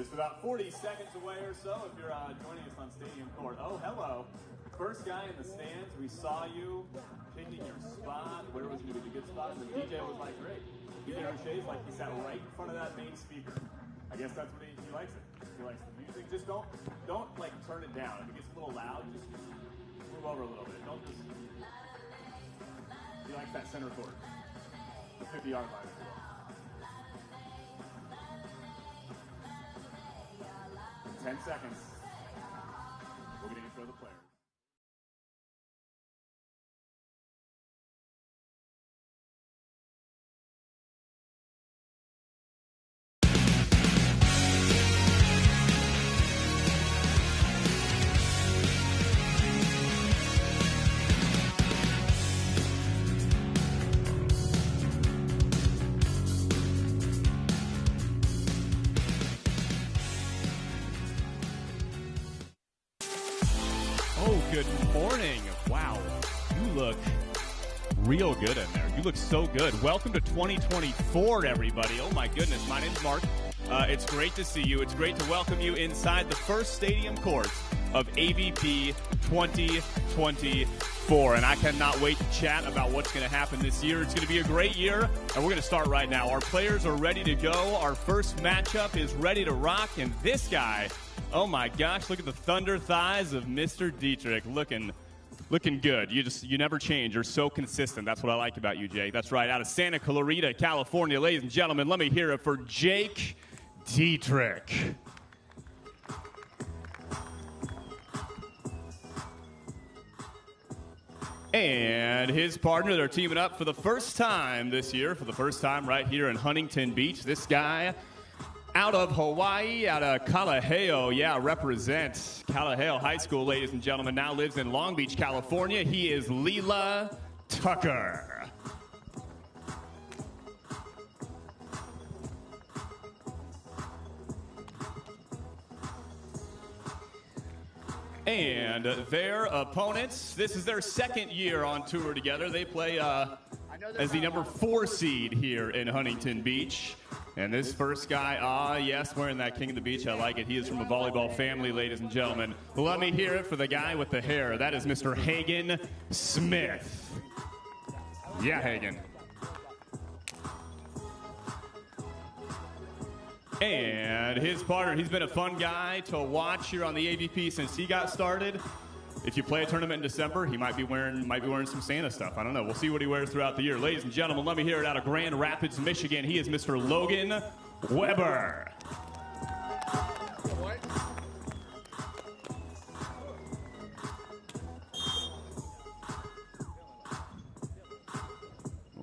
Just about 40 seconds away or so if you're joining us on Stadium Court. Oh, hello. First guy in the stands, we saw you picking your spot. Where was going to be the good spot? And the DJ was like, great. DJ Roche's like, he sat right in front of that main speaker. I guess that's what he likes it. He likes the music. Just don't like turn it down. If it gets a little loud, just move over a little bit. Don't just. He likes that center court. The 50-yard line. 10 seconds. We're going to intro the players. Good morning. Wow, you look real good in there. You look so good. Welcome to 2024, everybody. Oh my goodness, my name's Mark. It's great to see you. It's great to welcome you inside the first stadium court of AVP 2024. And I cannot wait to chat about what's going to happen this year. It's going to be a great year, and we're going to start right now. Our players are ready to go. Our first matchup is ready to rock, and this guy, oh my gosh, look at the thunder thighs of Mr. Dietrich. Looking good. You never change. You're so consistent. That's what I like about you, Jake. That's right. Out of Santa Clarita, California, ladies and gentlemen, let me hear it for Jake Dietrich. And his partner, they're teaming up for the first time this year, for the first time right here in Huntington Beach. This guy out of Hawaii, out of Kalaheo, represents Kalaheo High School, ladies and gentlemen, now lives in Long Beach, California. He is Leela Tucker. And their opponents, this is their second year on tour together. They play as the number 4 seed here in Huntington Beach. And this first guy, yes, wearing that King of the Beach, I like it. He is from a volleyball family, ladies and gentlemen. Let me hear it for the guy with the hair. That is Mr. Hagen Smith. Yeah, Hagen. And his partner, he's been a fun guy to watch here on the AVP since he got started. If you play a tournament in December, he might be wearing some Santa stuff. I don't know. We'll see what he wears throughout the year. Ladies and gentlemen, let me hear it out of Grand Rapids, Michigan. He is Mr. Logan Weber.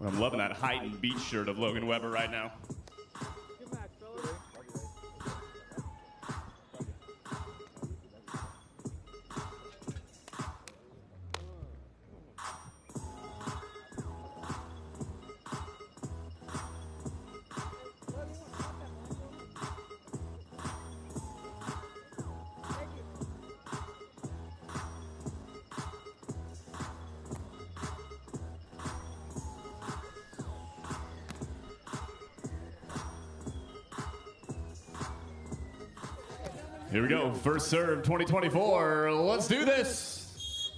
I'm loving that heightened beach shirt of Logan Weber right now. Here we go, first serve 2024. Let's do this.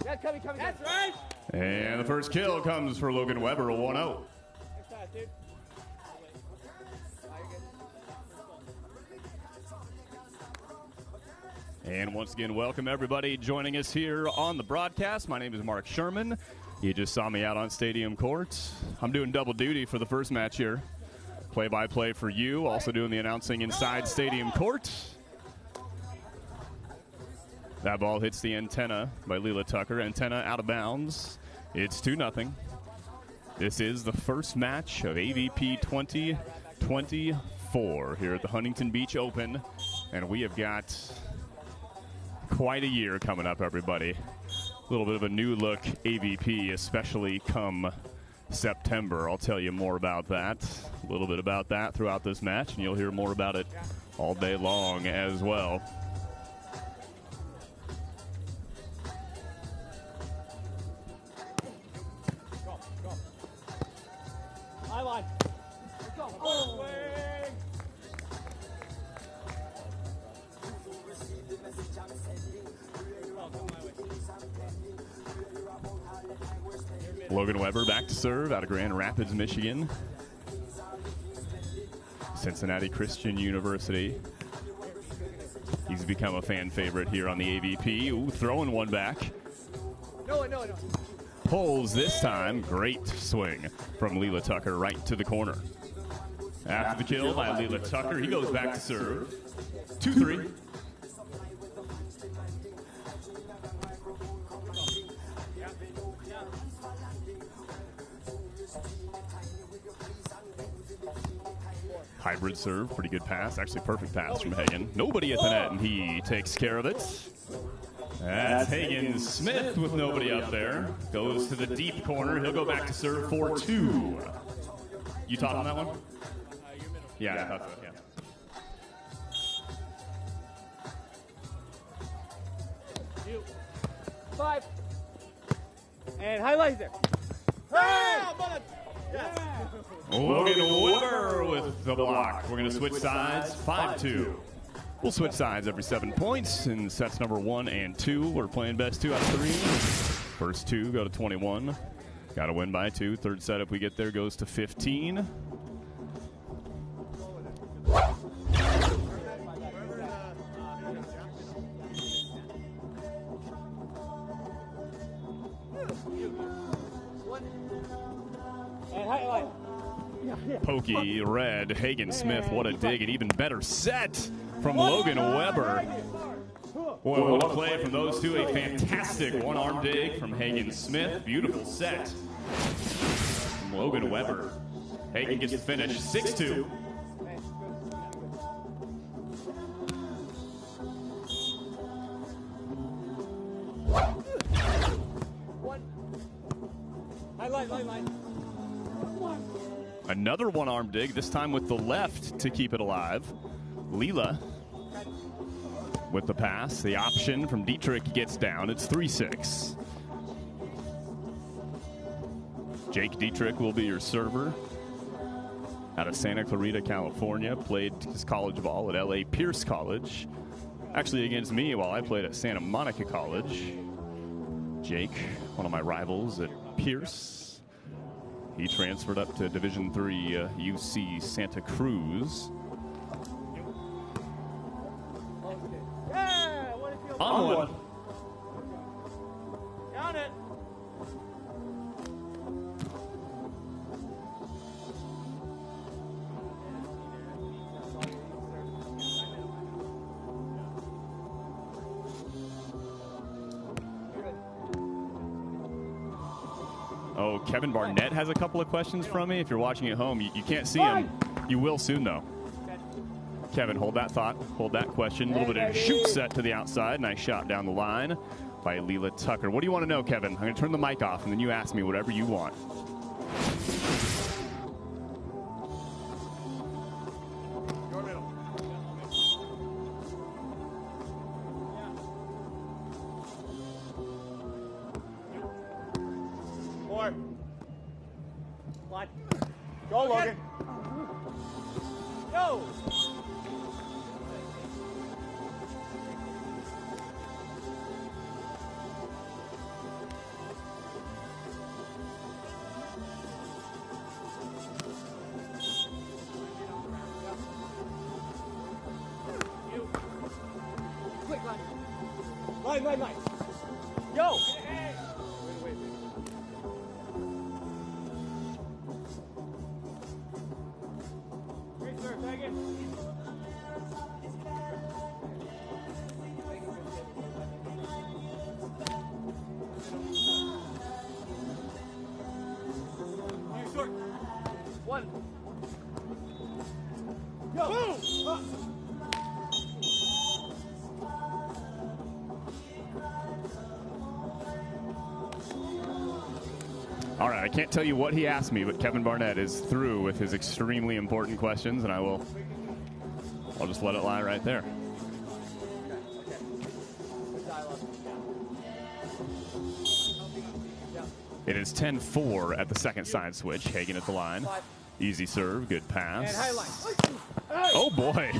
That's right. And the first kill comes for Logan Weber, a 1-0. And once again, welcome everybody joining us here on the broadcast. My name is Mark Sherman. You just saw me out on Stadium Court. I'm doing double duty for the first match here. Play-by-play for you, also doing the announcing inside Stadium Court. That ball hits the antenna by Leela Tucker. Antenna out of bounds. It's 2-0. This is the first match of AVP 2024 here at the Huntington Beach Open. And we have got quite a year coming up, everybody. A little bit of a new look AVP, especially come September. I'll tell you more about that, a little bit about that throughout this match, and you'll hear more about it all day long as well. Logan Weber back to serve out of Grand Rapids, Michigan. Cincinnati Christian University. He's become a fan favorite here on the AVP. Ooh, throwing one back. No. Pulls this time. Great swing from Leela Tucker right to the corner. After the kill by Leela Tucker, he goes back to serve. 2-3. Hybrid serve, pretty good pass. Actually, perfect pass from Hagen. Nobody at the net, and he takes care of it. That's Hagen Smith with nobody up there. Goes to the deep corner. He'll go back to serve 4-2. You taught on that one? Yeah, I thought so, yeah. Five. And highlight there. Hey! Logan Weber with the block. We're going to switch sides, 5-2. We'll switch sides every 7 points in sets number 1 and 2. We're playing best 2 out of 3. First 2 go to 21. Got to win by 2. Third set, if we get there, goes to 15. Pokey red, Hagen Smith, what a dig, an even better set from Logan Weber. Boy, what a play from those two, a fantastic one-arm dig from Hagen Smith, beautiful set from Logan Weber. Hagen gets the finish, 6-2. Line. Another one-arm dig, this time with the left to keep it alive. Leela with the pass. The option from Dietrich gets down. It's 3-6. Jake Dietrich will be your server. Out of Santa Clarita, California. Played his college ball at LA Pierce College. Actually against me while I played at Santa Monica College. Jake, one of my rivals at Pierce. He transferred up to Division III UC Santa Cruz. On one. Count it. Oh, Kevin Barnett has a couple of questions from me. If you're watching at home, you can't see him. You will soon, though. Kevin, hold that thought. Hold that question. A little bit of a shoot set to the outside. Nice shot down the line by Leela Tucker. What do you want to know, Kevin? I'm going to turn the mic off, and then you ask me whatever you want. Your middle. 4. One. Go, Logan. Go. Quick line. Line. Yo. Wait. Great serve, tag it. You're short. 1. Go. Boom. All right, I can't tell you what he asked me, but Kevin Barnett is through with his extremely important questions, and I'll just let it lie right there. It is 10-4 at the second side switch. Hagen at the line. Easy serve, good pass. And high line. Oh, boy.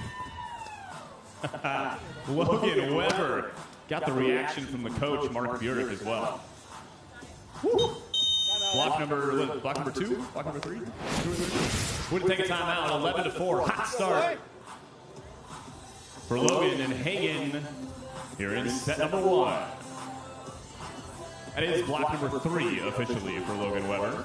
Logan Weber got the reaction from the coach, Mark Burek, as well. Woo. Block number 2, block number 3. We're going to take a timeout. 11-4. Hot start for Logan and Hagen here in set number 1. That is block number 3 officially for Logan Weber.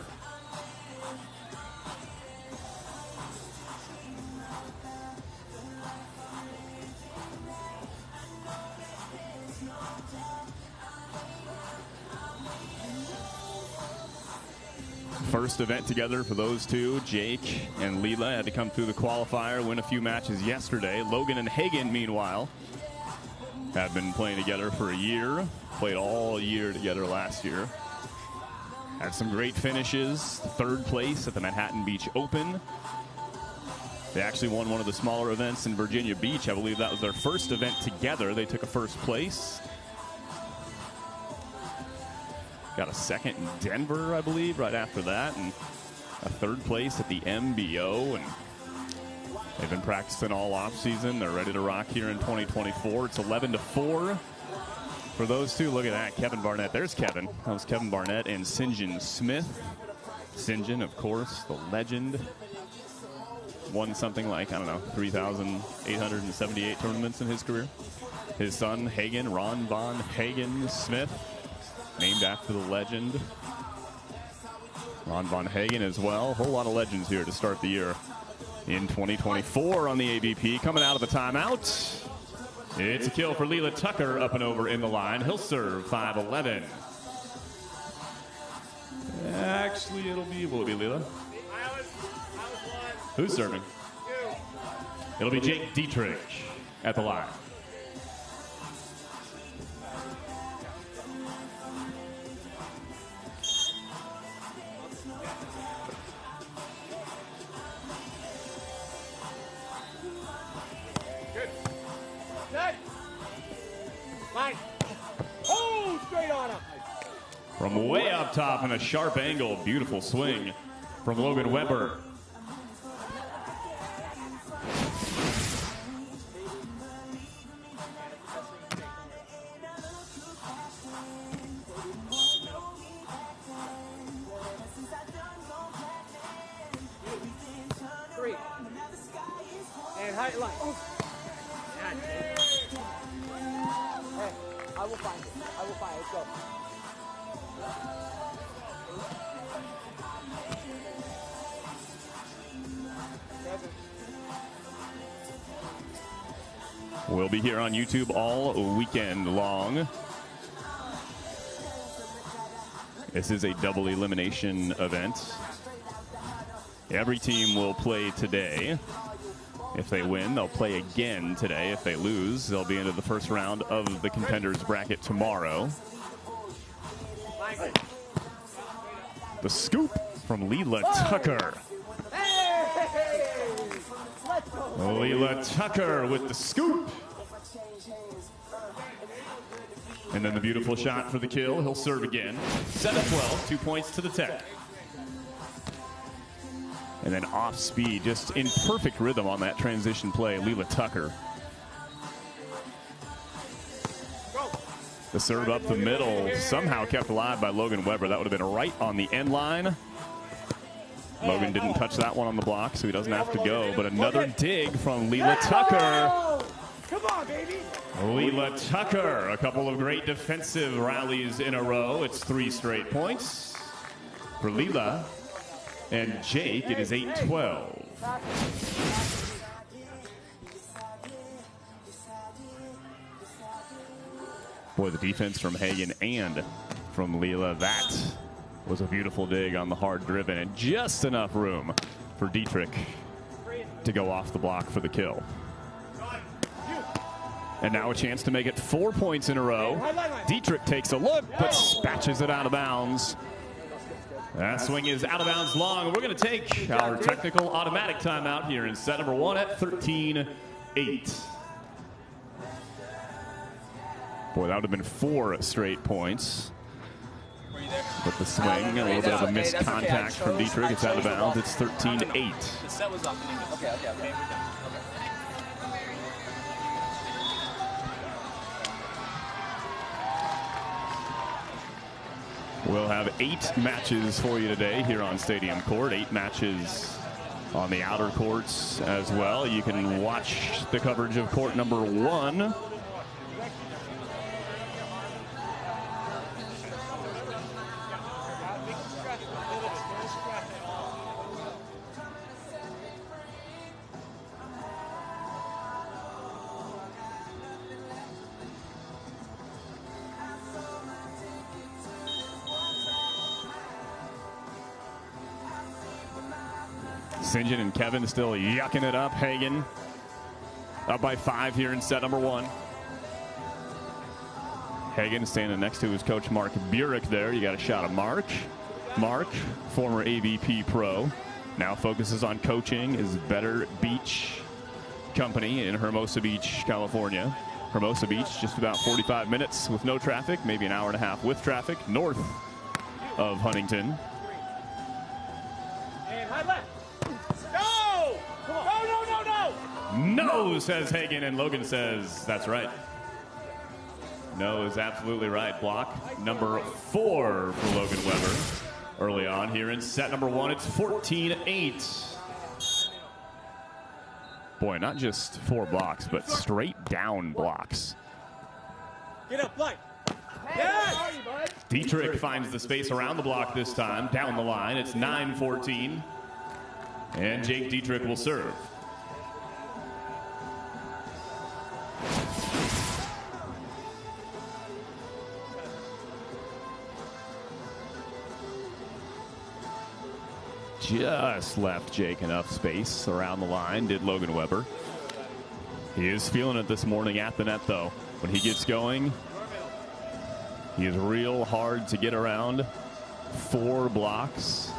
First event together for those two. Jake and Leela had to come through the qualifier, win a few matches yesterday. Logan and Hagen, meanwhile, have been playing together for a year. Played all year together last year. Had some great finishes. 3rd place at the Manhattan Beach Open. They actually won one of the smaller events in Virginia Beach. I believe that was their first event together. They took a 1st place. Got a 2nd in Denver, I believe, right after that, and a 3rd place at the MBO. And they've been practicing all off season. They're ready to rock here in 2024. It's 11-4 for those two. Look at that, Kevin Barnett. There's Kevin. That was Kevin Barnett and Sinjin Smith. Sinjin, of course, the legend. Won something like, I don't know, 3,878 tournaments in his career. His son, Hagen, Ron Von Hagen Smith, named after the legend. Ron Von Hagen as well. A whole lot of legends here to start the year in 2024 on the AVP. Coming out of the timeout, it's a kill for Leela Tucker up and over in the line. He'll serve 5-11. Actually, will it be Leela? Who's serving? It'll be Jake Dietrich at the line. Oh, straight on him. From way up top in a sharp angle, beautiful swing from Logan Weber. Three. And height line. Hey, I will find it. I will find it. Let's go. We'll be here on YouTube all weekend long. This is a double elimination event. Every team will play today. If they win, they'll play again today. If they lose, they'll be into the first round of the contenders bracket tomorrow. The scoop from Leela Tucker. Leela Tucker with the scoop. And then the beautiful shot for the kill. He'll serve again. 7-12, 2 points to the Tech. And then off speed, just in perfect rhythm on that transition play, Leela Tucker. The serve up the middle, somehow kept alive by Logan Weber. That would have been right on the end line. Logan didn't touch that one on the block, so he doesn't have to go. But another dig from Leela Tucker. Come on, baby. Leela Tucker, a couple of great defensive rallies in a row. It's 3 straight points for Leela. And Jake, it is 8-12. Boy, the defense from Hagen and from Leela, that was a beautiful dig on the hard driven and just enough room for Dietrich to go off the block for the kill. And now a chance to make it 4 points in a row. Dietrich takes a look, but spatches it out of bounds. That swing is out of bounds long. We're going to take our technical automatic timeout here in set number 1 at 13-8. Boy, that would have been 4 straight points. With the swing, a little bit of a missed contact from Dietrich. It's out of bounds. It's 13-8. The set was up. Okay. We'll have 8 matches for you today here on Stadium Court. 8 matches on the outer courts as well. You can watch the coverage of court number 1. St. John and Kevin still yucking it up. Hagen up by 5 here in set number 1. Hagen standing next to his coach Mark Burek there. You got a shot of Mark. Mark, former AVP pro, now focuses on coaching his Better Beach company in Hermosa Beach, California. Hermosa Beach, just about 45 minutes with no traffic, maybe an hour and a half with traffic, north of Huntington. And high left. No, says Hagen, and Logan says that's right. No is absolutely right. Block number 4 for Logan Weber early on here in set number 1. It's 14-8. Boy, not just 4 blocks, but straight down blocks. Get up, play. Yes! Dietrich finds the space around the block this time, down the line. It's 9-14, and Jake Dietrich will serve. Just left Jake enough space around the line, did Logan Weber. He is feeling it this morning at the net, though. When he gets going, he is real hard to get around. 4 blocks.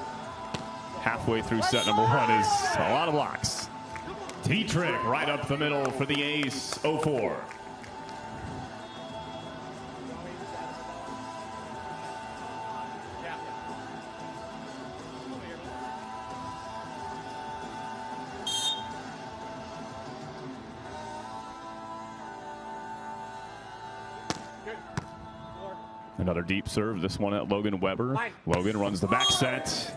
Halfway through set number 1 is a lot of blocks. Dietrich right up the middle for the ace, 0-4. Another deep serve, this one at Logan Weber. Logan runs the back set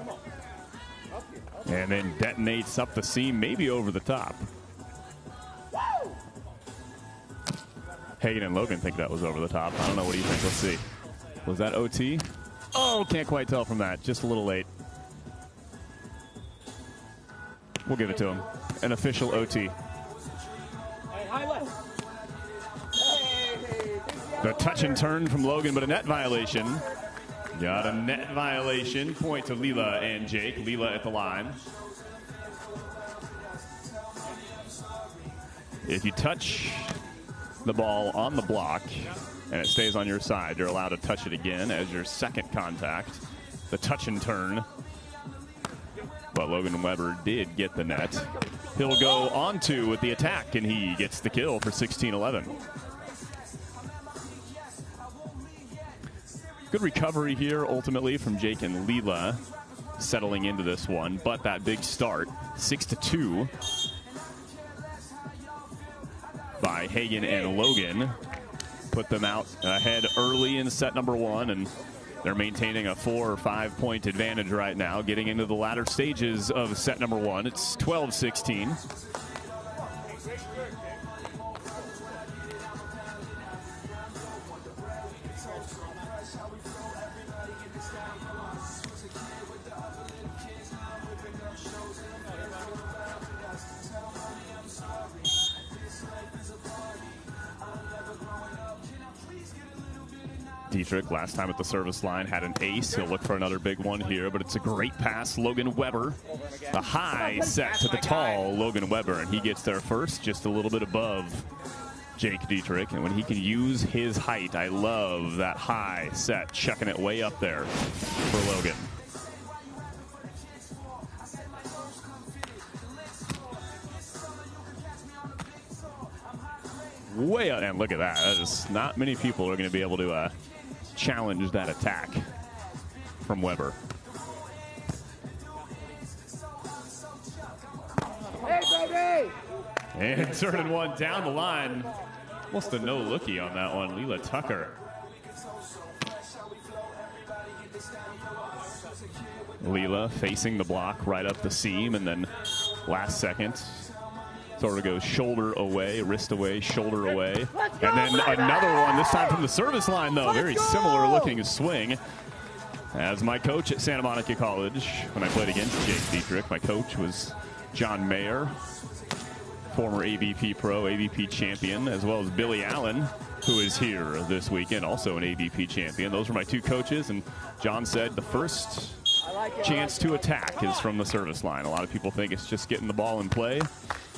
and then detonates up the seam, maybe over the top. Hagen and Logan think that was over the top. I don't know. What do you think? Let's see. Was that OT? Oh, can't quite tell from that. Just a little late. We'll give it to him. An official OT. The touch and turn from Logan, but a net violation. Got a net violation. Point to Leela and Jake. Leela at the line. If you touch the ball on the block and it stays on your side, you're allowed to touch it again as your second contact. The touch and turn. But Logan Weber did get the net. He'll go on to with the attack, and he gets the kill for 16-11. Good recovery here ultimately from Jake and Leela settling into this one, but that big start, 6-2 by Hagen and Logan, put them out ahead early in set number 1, and they're maintaining a 4 or 5 point advantage right now, getting into the latter stages of set number 1. It's 12-16. Dietrich, last time at the service line, had an ace. He'll look for another big one here, but it's a great pass. Logan Weber, the high set to the tall Logan Weber, and he gets there first, just a little bit above Jake Dietrich. And when he can use his height, I love that high set, chucking it way up there for Logan. Way up, and look at that. That is not many people are going to be able to challenge that attack from Weber. Hey, baby! And turning one down the line. Almost a no-looky on that one. Leela Tucker Leela facing the block right up the seam, and then last second sort of goes shoulder away, wrist away, shoulder away. And then another one, this time from the service line, though. Very similar looking swing. As my coach at Santa Monica College, when I played against Jake Dietrich, my coach was John Mayer, former AVP pro, AVP champion, as well as Billy Allen, who is here this weekend, also an AVP champion. Those were my two coaches, and John said the first chance to attack is from the service line. A lot of people think it's just getting the ball in play,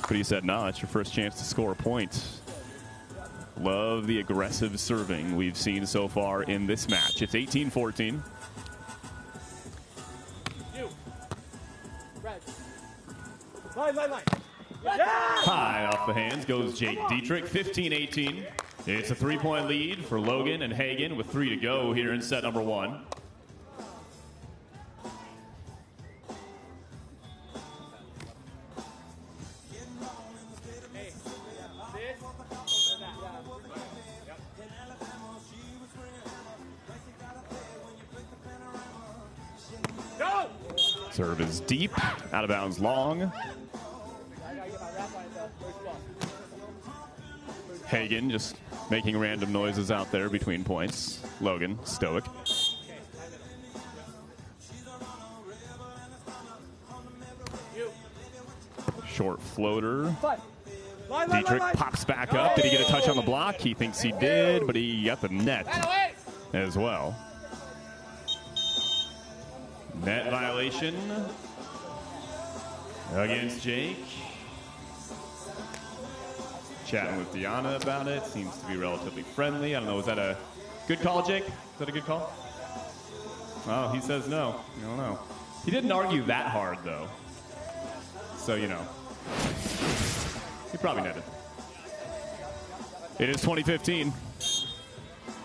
but he said, no, it's your first chance to score a point. Love the aggressive serving we've seen so far in this match. It's 18-14. High off the hands goes Jake Dietrich, 15-18. It's a three-point lead for Logan and Hagen with 3 to go here in set number 1. Serve is deep, out of bounds long. Hagen just making random noises out there between points. Logan, stoic. Short floater. Dietrich pops back up. Did he get a touch on the block? He thinks he did, but he got the net as well. Net violation against Jake. Chatting with Deanna about it. Seems to be relatively friendly. I don't know. Was that a good call, Jake? Is that a good call? Oh, he says no. I don't know. He didn't argue that hard, though. So, you know. He probably netted. It is 2015.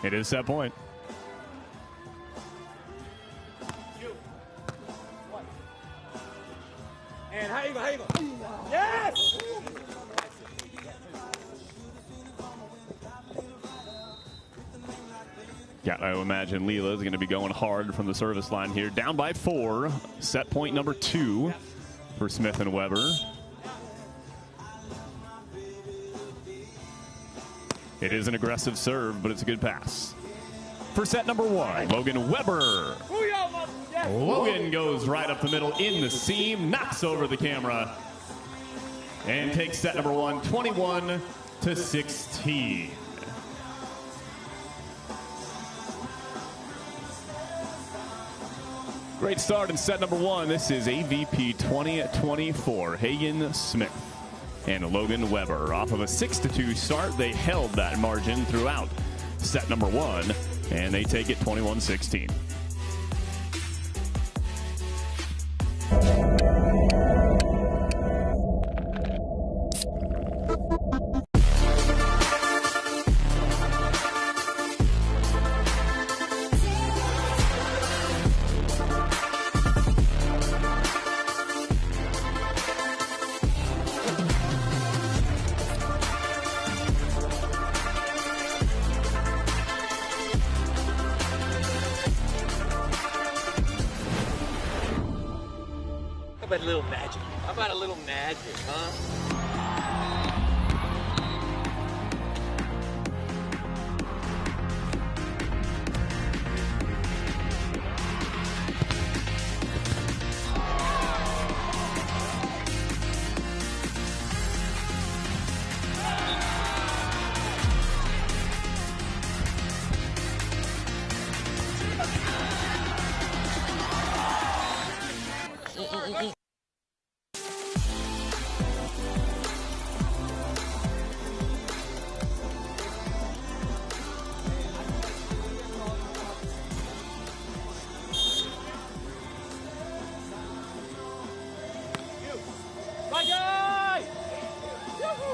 It is set point. And how you go? Yes! Yeah, I imagine Leela is going to be going hard from the service line here. Down by 4. Set point number 2 for Smith and Weber. It is an aggressive serve, but it's a good pass. For set number 1, Logan Weber. Logan goes right up the middle in the seam, knocks over the camera, and takes set number 1, 21-16. Great start in set number 1. This is AVP 2024. Hagen Smith and Logan Weber. Off of a 6-2 start, they held that margin throughout set number 1, and they take it 21-16. How about a little magic? How about a little magic, huh?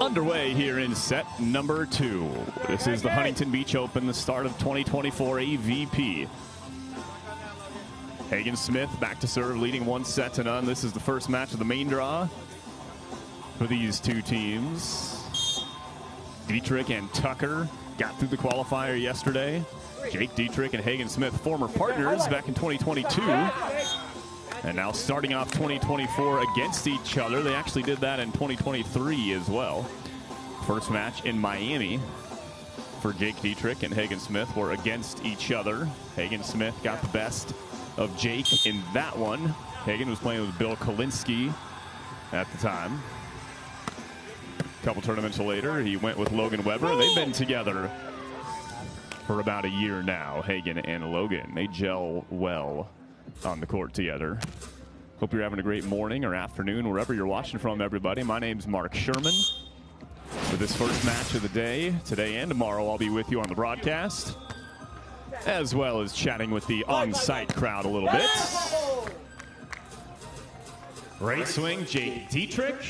Underway here in set number 2. This is the Huntington Beach Open, the start of 2024 AVP. Hagen Smith back to serve, leading 1-0. This is the first match of the main draw for these two teams. Dietrich and Tucker got through the qualifier yesterday. Jake Dietrich and Hagen Smith, former partners back in 2022. And now starting off 2024 against each other. They actually did that in 2023 as well. First match in Miami for Jake Dietrich and Hagen Smith were against each other. Hagen Smith got the best of Jake in that one. Hagen was playing with Bill Kolinsky at the time. A couple tournaments later, he went with Logan Weber. They've been together for about a year now, Hagen and Logan. They gel well on the court together. Hope you're having a great morning or afternoon, wherever you're watching from, everybody. My name's Mark Sherman. For this first match of the day, today and tomorrow, I'll be with you on the broadcast, as well as chatting with the on-site crowd a little bit. Great swing, Jake Dietrich.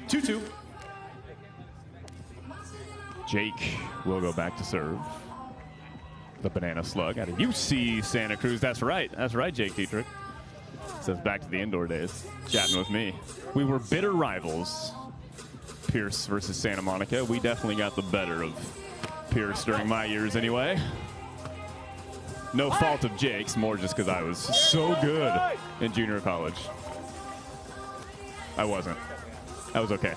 2-2. Jake will go back to serve. The banana slug out of UC Santa Cruz. That's right, Jake Dietrich. Says back to the indoor days, chatting with me. We were bitter rivals, Pierce versus Santa Monica. We definitely got the better of Pierce during my years anyway. No fault of Jake's, more just because I was so good in junior college. I wasn't. I was okay.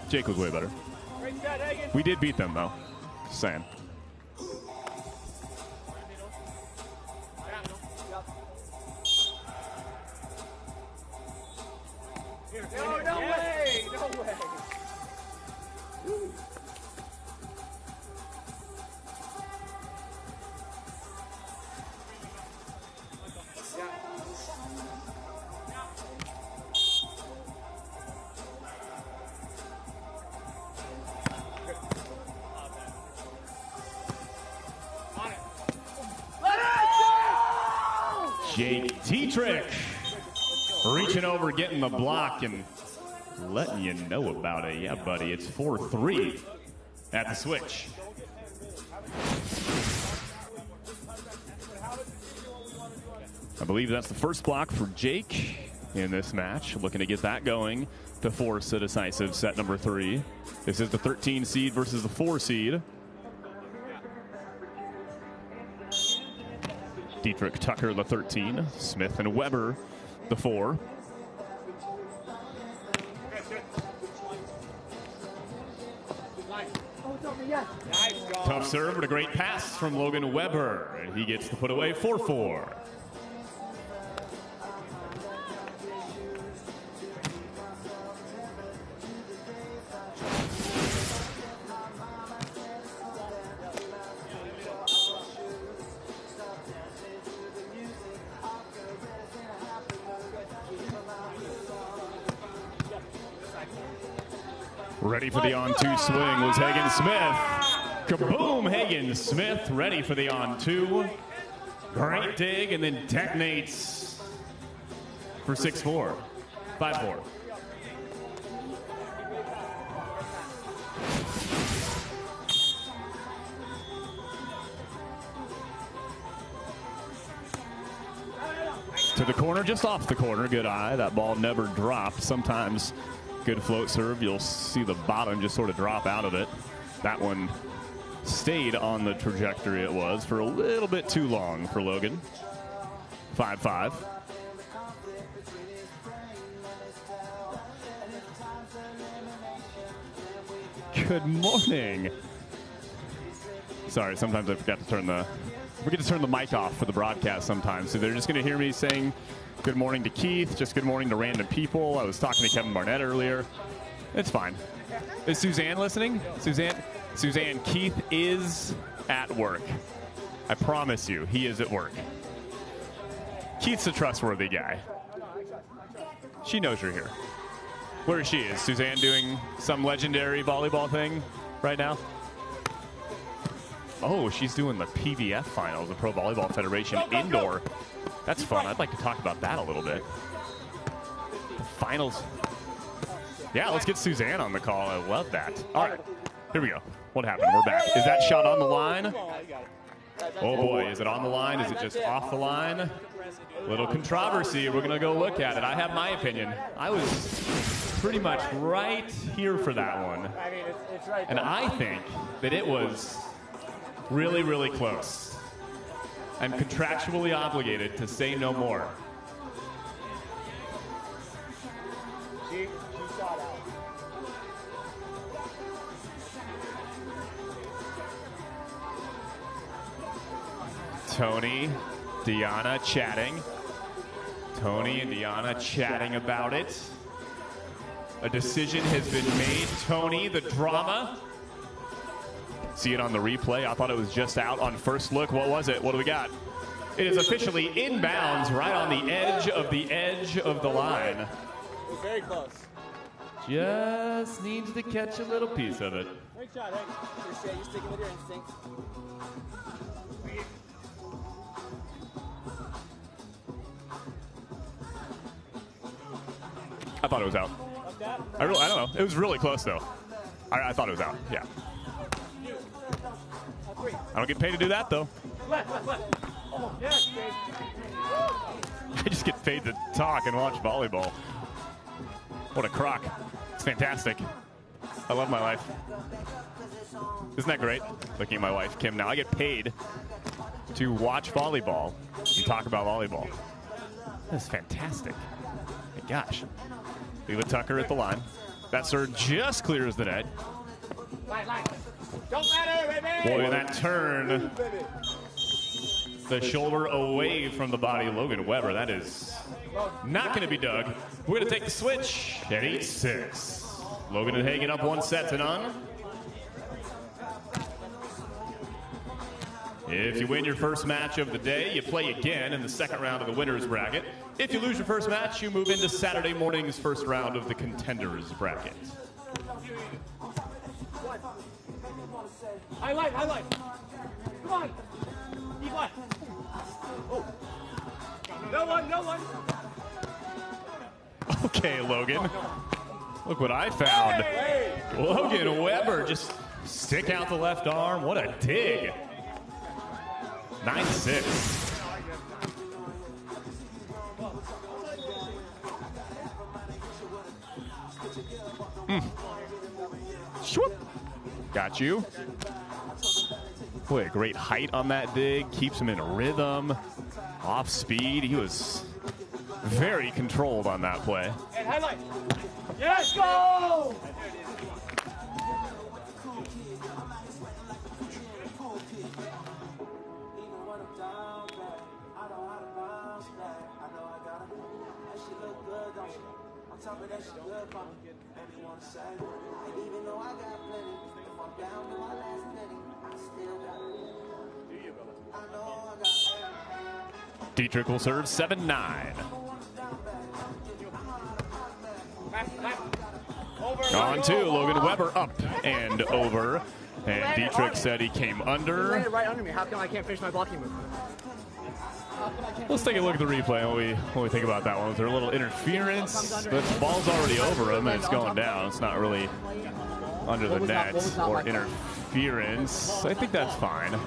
Jake was way better. We did beat them, though. Just saying. No way! No way! Jake Dietrich reaching over, getting the block, and letting you know about it. Yeah, buddy, it's 4-3 at the switch. I believe that's the first block for Jake in this match. Looking to get that going to force a decisive set number 3. This is the 13 seed versus the 4 seed. Dietrich, Tucker, the 13. Smith and Weber, the 4. Tough serve, but a great pass from Logan Weber. He gets the put away, 4-4. Ready for the on-2 swing was Hagen Smith. Kaboom! Hagen Smith ready for the on-2. Great dig, and then detonates for 6-4. 5-4. To the corner, just off the corner. Good eye. That ball never dropped. Sometimes good float serve, you'll see the bottom just sort of drop out of it. That one stayed on the trajectory it was for a little bit too long for Logan. 5-5. Good morning. Sorry, sometimes I forget to turn the mic off for the broadcast sometimes. So they're just going to hear me saying good morning to Keith, just good morning to random people. I was talking to Kevin Barnett earlier. It's fine. Is Suzanne listening? Suzanne, Keith is at work. I promise you, he is at work. Keith's a trustworthy guy. She knows you're here. Where is she? Is Suzanne doing some legendary volleyball thing right now? Oh, she's doing the PVF finals, the Pro Volleyball Federation indoor. That's fun. I'd like to talk about that a little bit. The finals. Yeah, let's get Suzanne on the call. I love that. All right, here we go. What happened? We're back. Is that shot on the line? Oh boy, is it on the line? Is it just off the line? Little controversy. We're gonna go look at it. I have my opinion. I was pretty much right here for that one. And I think that it was Really, really close. I'm contractually obligated to say no more. She shot out. Tony, Deanna chatting. Tony and Deanna chatting about it. A decision has been made. Tony, the drama. See it on the replay. I thought it was just out on first look. What was it? What do we got? It is officially inbounds right on the edge of the line. It was very close. Just needs to catch a little piece of it. Great shot, Hank. Appreciate you sticking with your instincts. I thought it was out. I don't know. It was really close, though. I thought it was out, yeah. I don't get paid to do that, though. I just get paid to talk and watch volleyball. What a crock. It's fantastic. I love my life. Isn't that great? Looking at my wife, Kim, now I get paid to watch volleyball and talk about volleyball. That's fantastic. My gosh. Leela Tucker at the line. That serve just clears the net. Don't matter, baby! Boy, that turn. The shoulder away from the body of Logan Weber. That is not going to be dug. We're going to take the switch at 8-6. Logan and Hagen up 1-0. If you win your first match of the day, you play again in the second round of the winner's bracket. If you lose your first match, you move into Saturday morning's first round of the contenders bracket. Highlight. Come on. Deep left. Oh. No one. Okay, Logan. Look what I found. Logan Weber just stick out the left arm. What a dig. 9-6. Swoop. Got you. Boy, a great height on that dig. Keeps him in rhythm. Off speed. He was very controlled on that play. And highlight. Yes, go! Dietrich will serve 7-9. On to Logan Weber up and over. And Dietrich said he came under. Landed right under me. How come I can't finish my blocking move? Let's take a look at the replay when we think about that one. Was there a little interference? The ball's already over him and it's going down. It's not really under the net or interference. I think that's fine.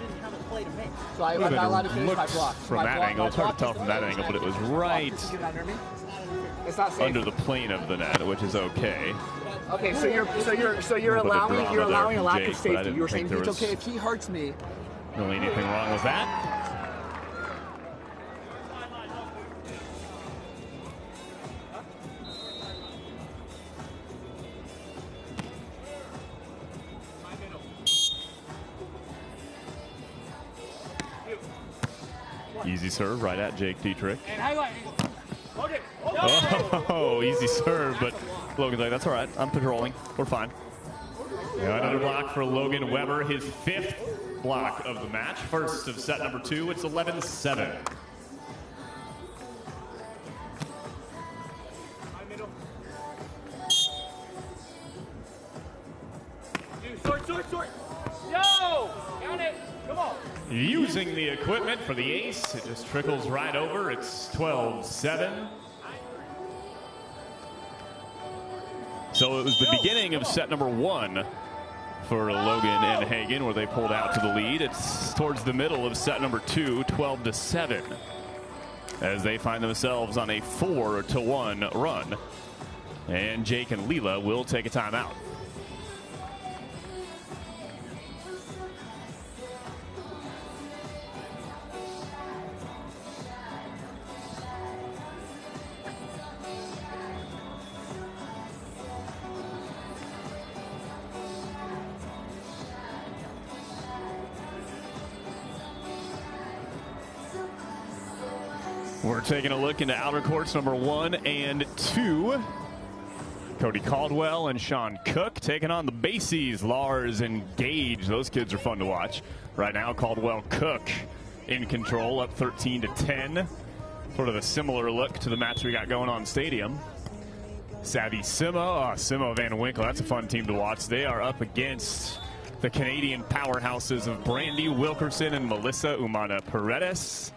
So I'm not allowed to finish my block. From that angle, it's hard to tell from that angle, but it was right under the plane of the net, which is okay. Okay, so you're allowing a lack of safety. You were saying it's okay if he hurts me. Really anything wrong with that? Easy serve right at Jake Dietrich. Oh, easy serve, but Logan's like, that's all right. I'm patrolling. We're fine. Another block for Logan Weber, his 5th block of the match. First of set number 2. It's 11-7. Short. Yo! Got it. Come on. Using the equipment for the ace. It just trickles right over. It's 12-7. So it was the beginning of set number 1 for Logan and Hagen, where they pulled out to the lead. It's towards the middle of set number 2, 12-7, as they find themselves on a 4-1 run. And Jake and Leela will take a timeout. We're taking a look into outer courts number 1 and 2. Cody Caldwell and Sean Cook taking on the Bases, Lars and Gage. Those kids are fun to watch. Right now, Caldwell Cook in control, up 13-10. Sort of a similar look to the match we got going on Stadium. Savvy Simo, Simo Van Winkle, that's a fun team to watch. They are up against the Canadian powerhouses of Brandy Wilkerson and Melissa Umana Paredes.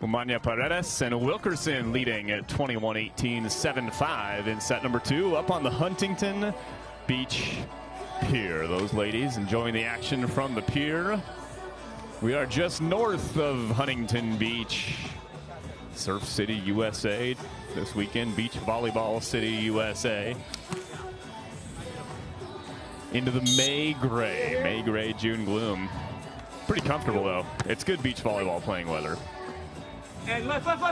Umana Paredes and Wilkerson leading at 21-18, 7-5 in set number 2 up on the Huntington Beach Pier. Those ladies enjoying the action from the pier. We are just north of Huntington Beach. Surf City, USA this weekend. Beach Volleyball City, USA. Into the May gray June gloom. Pretty comfortable though. It's good beach volleyball playing weather. And left. Out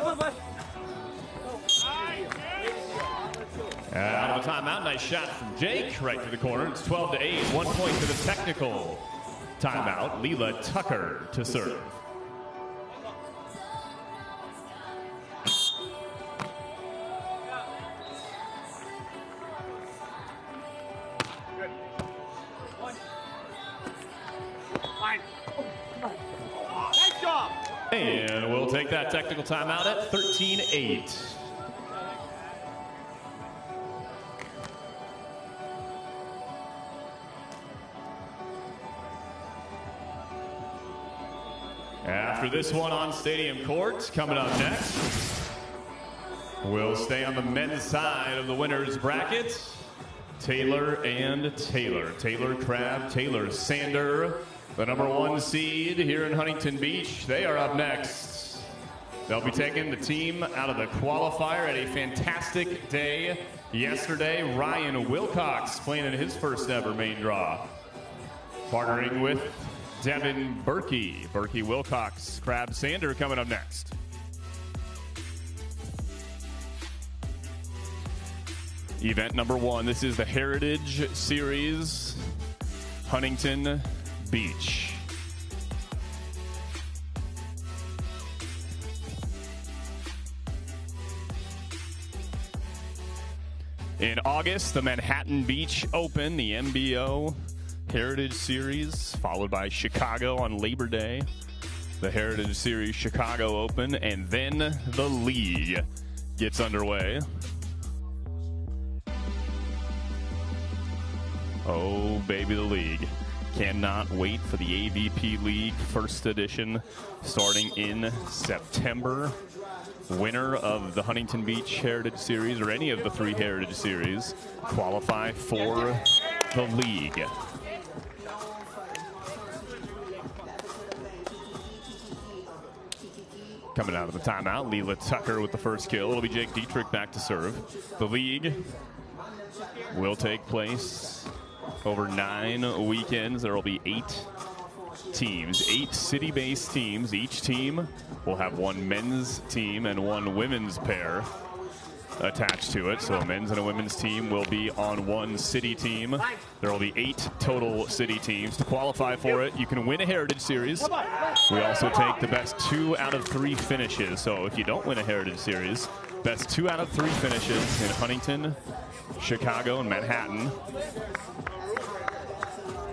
of a timeout, nice shot from Jake right to the corner. It's 12-8, 1 point to the technical timeout. Leela Tucker to serve. And we'll take that technical timeout at 13-8. After this one on Stadium Court, coming up next, we'll stay on the men's side of the winners bracket. Taylor and Taylor. Taylor Crabb, Taylor Sander. The number 1 seed here in Huntington Beach. They are up next. They'll be taking the team out of the qualifier at a fantastic day yesterday. Ryan Wilcox playing in his first ever main draw. Partnering with Devin Berkey. Berkey, Wilcox, Crabb, Sander coming up next. Event number 1. This is the Heritage Series, Huntington Beach. In August, the Manhattan Beach Open, the MBO Heritage Series, followed by Chicago on Labor Day, the Heritage Series Chicago Open, and then the league gets underway. Oh, baby, the league. Cannot wait for the AVP League first edition starting in September. Winner of the Huntington Beach Heritage Series or any of the 3 Heritage Series qualify for the league. Coming out of the timeout, Leela Tucker with the first kill. It'll be Jake Dietrich back to serve. The league will take place over 9 weekends. There will be 8 teams, 8 city-based teams. Each team will have 1 men's team and 1 women's pair attached to it. So a men's and a women's team will be on 1 city team. There will be 8 total city teams. To qualify for it, you can win a Heritage Series. We also take the best 2 out of 3 finishes. So if you don't win a Heritage Series, best 2 out of 3 finishes in Huntington, Chicago, and Manhattan.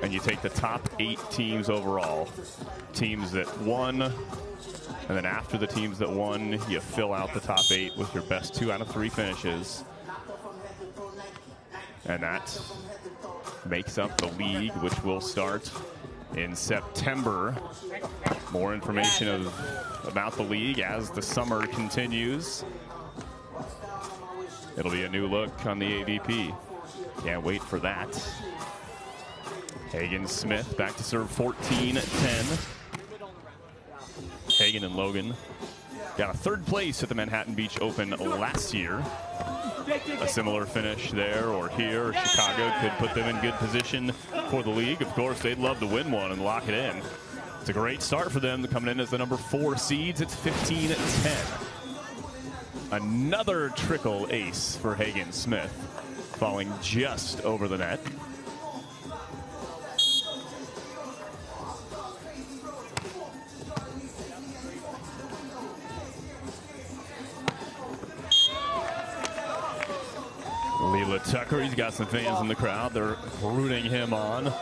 And you take the top 8 teams overall. Teams that won, and then after the teams that won, you fill out the top 8 with your best 2 out of 3 finishes. And that makes up the league, which will start in September. More information about the league as the summer continues. It'll be a new look on the AVP. Can't wait for that. Hagen Smith back to serve 14-10. Hagen and Logan got a 3rd place at the Manhattan Beach Open last year. A similar finish there or here. Chicago could put them in good position for the league. Of course, they'd love to win one and lock it in. It's a great start for them coming in as the number 4 seeds. It's 15-10. Another trickle ace for Hagen Smith, falling just over the net. Leela Tucker, he's got some fans in the crowd. They're rooting him on,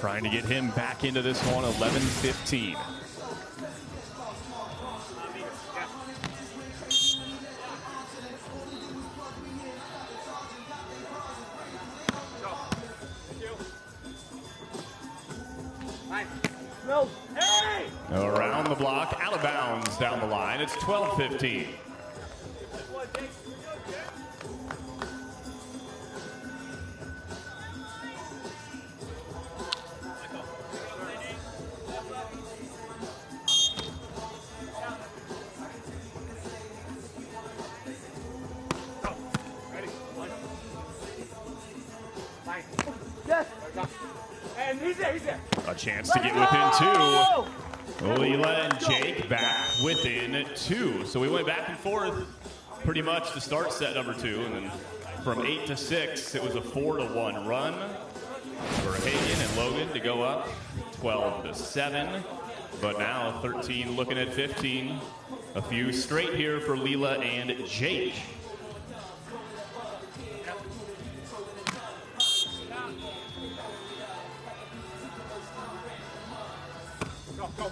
trying to get him back into this one. 11-15. No. Hey! Around the block, out of bounds down the line. It's 12-15. And he's there, A chance to get within two. Leela and Jake back within two. So we went back and forth pretty much to start set number 2. And then from 8 to 6, it was a 4-1 run for Hagen and Logan to go up 12-7. But now 13 looking at 15. A few straight here for Leela and Jake.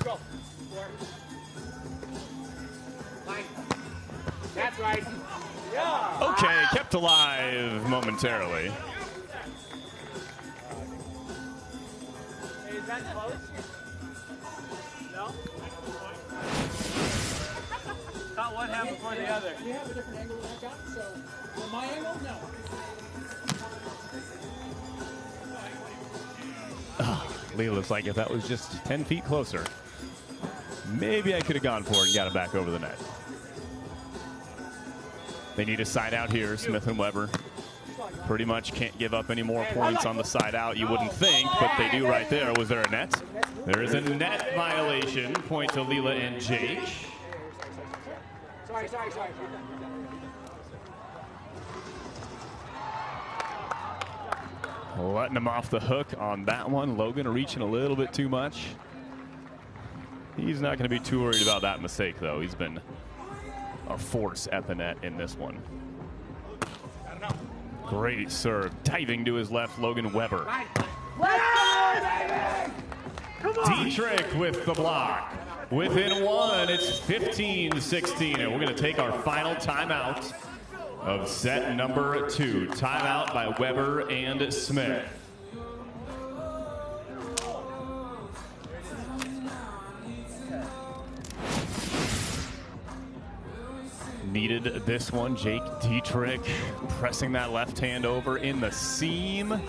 Go. That's right. Yeah. Okay, kept alive momentarily. Is that close? No? Not one half before the other. We have a different angle to work out, so from my angle, no. Leela looks like if that was just 10 feet closer, maybe I could have gone for it and got it back over the net. They need a side out here, Smith and Weber. Pretty much can't give up any more points on the side out, you wouldn't think, but they do right there. Was there a net? There is a net violation. Point to Leela and Jake. Sorry. Letting him off the hook on that one. Logan reaching a little bit too much. He's not going to be too worried about that mistake, though. He's been a force at the net in this one. Great serve. Diving to his left, Logan Weber. Dietrich with the block. Within one, it's 15-16. And we're going to take our final timeout of set number 2. Timeout by Weber and Smith. Needed this one. Jake Dietrich pressing that left hand over in the seam.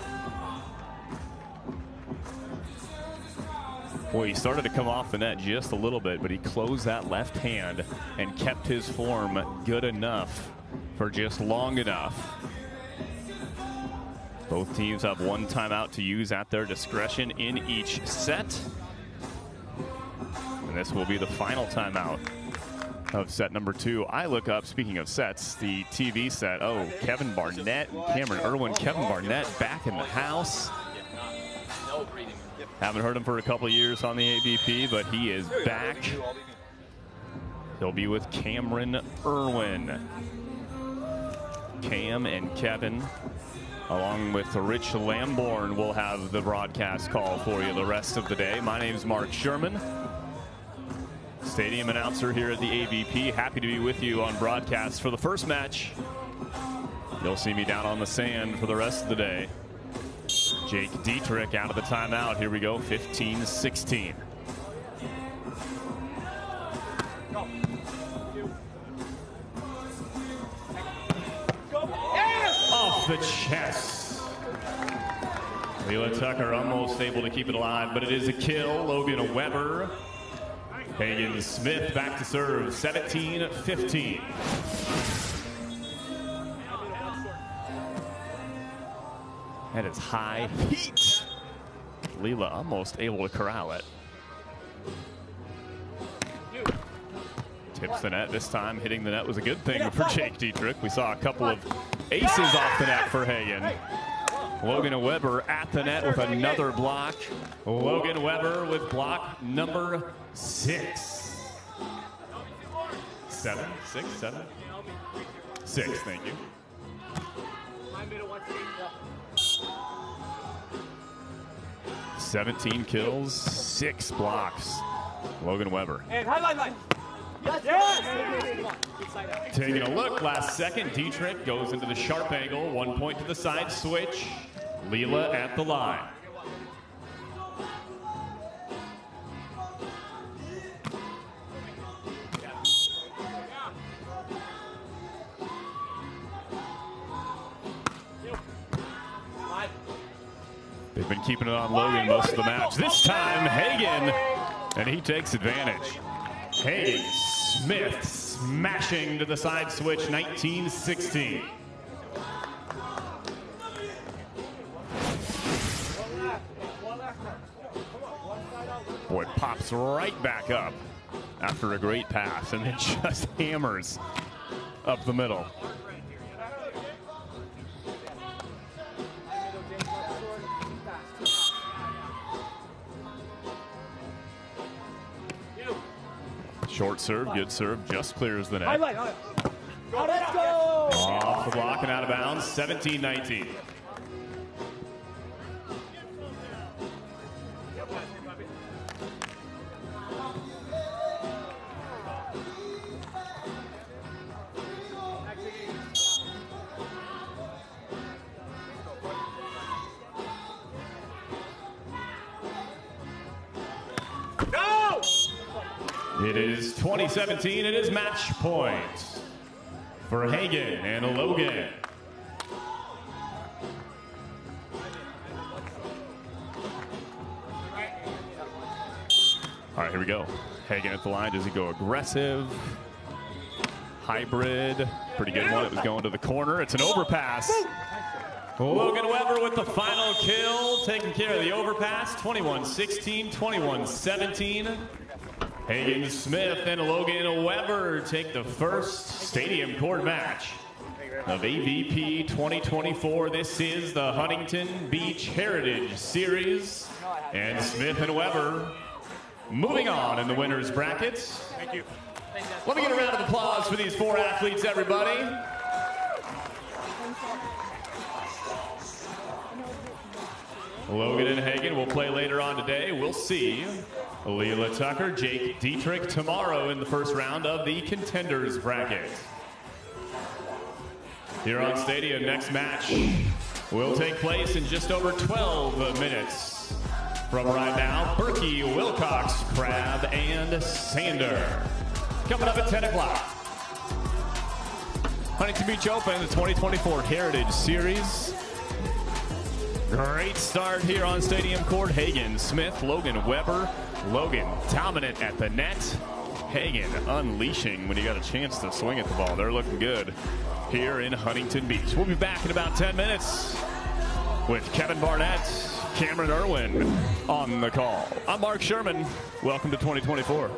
Boy, he started to come off the net just a little bit, but he closed that left hand and kept his form good enough for just long enough. Both teams have one timeout to use at their discretion in each set. And this will be the final timeout of set number 2. I look up, speaking of sets, the TV set. Oh, Kevin Barnett, Cameron Irwin, Kevin Barnett back in the house. Haven't heard him for a couple of years on the AVP, but he is back. He'll be with Cameron Irwin. Cam and Kevin, along with Rich Lamborn, will have the broadcast call for you the rest of the day. My name's Mark Sherman, stadium announcer here at the AVP. Happy to be with you on broadcast for the first match. You'll see me down on the sand for the rest of the day. Jake Dietrich out of the timeout. Here we go, 15-16. Off the chest. Leela Tucker almost able to keep it alive, but it is a kill. Logan Weber. Hagen Smith back to serve, 17-15. And it's high heat. Leela almost able to corral it. Tips the net this time. Hitting the net was a good thing for Jake Dietrich. We saw a couple of aces off the net for Hagen. Logan Weber at the net with another block. Logan Weber with block number 6. 7, 6, 7. 6, thank you. 17 kills, 6 blocks. Logan Weber. And highlight. Yes. Taking a look, last second, Dietrich goes into the sharp angle, 1 point to the side switch. Leela at the line. They've been keeping it on Logan most of the match. This time, Hagen, and he takes advantage. Hagen, Smith smashing to the side switch, 19-16. Boy, pops right back up after a great pass and then just hammers up the middle. Short serve, good serve, just clears the net. Let's go. Off the block and out of bounds, 17-19. It is 2017. It is match point for Hagen and Logan. All right, here we go. Hagen at the line. Does he go aggressive? Hybrid. Pretty good one. It was going to the corner. It's an overpass. Logan Weber with the final kill, taking care of the overpass. 21-16, 21-17. Hagen Smith and Logan Weber take the first stadium court match of AVP 2024. This is the Huntington Beach Heritage Series. And Smith and Weber moving on in the winner's brackets. Thank you. Let me get a round of applause for these 4 athletes, everybody. Logan and Hagen will play later on today. We'll see Leela Tucker, Jake Dietrich tomorrow in the first round of the contenders bracket. Here on Stadium, next match will take place in just over 12 minutes from right now. Berkey, Wilcox, Crab, and Sander. Coming up at 10 o'clock. Huntington Beach Open, the 2024 Heritage Series. Great start here on Stadium Court. Hagen, Smith, Logan Weber. Logan dominant at the net. Hagen unleashing when he got a chance to swing at the ball. They're looking good here in Huntington Beach. We'll be back in about 10 minutes with Kevin Barnett, Cameron Irwin on the call. I'm Mark Sherman. Welcome to 2024.